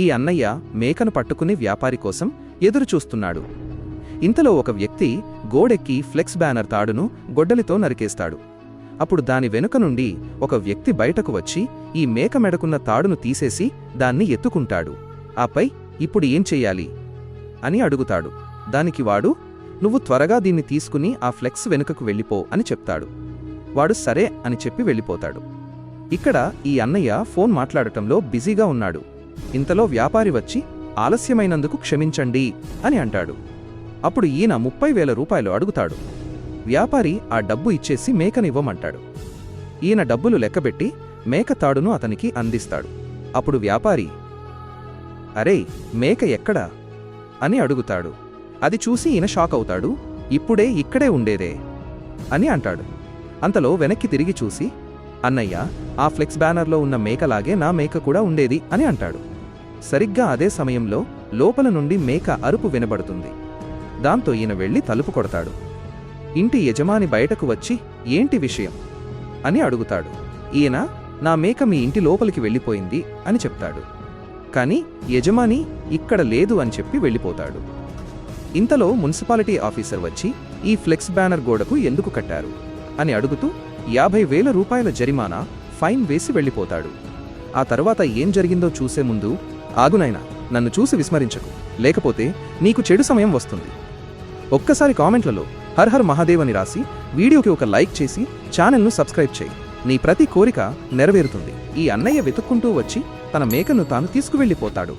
ఈ అన్నయ్య మేకను పట్టుకుని వ్యాపారి కోసం ఎదురుచూస్తున్నాడు. ఇంతలో ఒక వ్యక్తి గోడెక్కి ఫ్లెక్స్ బ్యానర్ తాడును గొడ్డలితో నరికేస్తాడు. అప్పుడు దాని వెనుక నుండి ఒక వ్యక్తి బయటకు వచ్చి ఈ మేక మెడకున్న తాడును తీసేసి దాన్ని ఎత్తుకుంటాడు. ఆపై ఇప్పుడు ఏం చెయ్యాలి అని అడుగుతాడు. దానికి వాడు, నువ్వు త్వరగా దీన్ని తీసుకుని ఆ ఫ్లెక్స్ వెనుకకు వెళ్ళిపో అని చెప్తాడు. వాడు సరే అని చెప్పి వెళ్ళిపోతాడు. ఇక్కడ ఈ అన్నయ్య ఫోన్ మాట్లాడటంలో బిజీగా ఉన్నాడు. ఇంతలో వ్యాపారి వచ్చి ఆలస్యమైనందుకు క్షమించండి అని అంటాడు. అప్పుడు ఈయన 30,000 రూపాయలు అడుగుతాడు. వ్యాపారి ఆ డబ్బు ఇచ్చేసి మేకనివ్వమంటాడు. ఈయన డబ్బులు లెక్కబెట్టి మేక తాడును అతనికి అందిస్తాడు. అప్పుడు వ్యాపారి, అరే మేక ఎక్కడా అని అడుగుతాడు. అది చూసి ఈయన షాక్ అవుతాడు. ఇప్పుడే ఇక్కడే ఉండేదే అని అంటాడు. అంతలో వెనక్కి తిరిగి చూసి, అన్నయ్య, ఆ ఫ్లెక్స్ బ్యానర్లో ఉన్న మేకలాగే నా మేక కూడా ఉండేది అని అంటాడు. సరిగ్గా అదే సమయంలో లోపల నుండి మేక అరుపు వినబడుతుంది. దాంతో ఈయన వెళ్లి తలుపు కొడతాడు. ఇంటి యజమాని బయటకు వచ్చి ఏంటి విషయం అని అడుగుతాడు. ఈయన, నా మేక మీ ఇంటి లోపలికి వెళ్ళిపోయింది అని చెప్తాడు. కాని యజమాని ఇక్కడ లేదు అని చెప్పి వెళ్ళిపోతాడు. ఇంతలో మున్సిపాలిటీ ఆఫీసర్ వచ్చి ఈ ఫ్లెక్స్ బ్యానర్ గోడకు ఎందుకు కట్టారు అని అడుగుతూ 50,000 రూపాయల జరిమానా ఫైన్ వేసి వెళ్ళిపోతాడు. ఆ తర్వాత ఏం జరిగిందో చూసే ముందు, ఆగునైనా, నన్ను చూసి విస్మరించకు, లేకపోతే నీకు చెడు సమయం వస్తుంది. ఒక్కసారి కామెంట్లలో హర్ హర్ మహాదేవ్ అని రాసి వీడియోకి ఒక లైక్ చేసి ఛానల్ను సబ్స్క్రైబ్ చేయి. నీ ప్రతి కోరిక నెరవేరుతుంది. ఈ అన్నయ్య వెతుక్కుంటూ వచ్చి తన మేకను తాను తీసుకువెళ్ళిపోతాడు.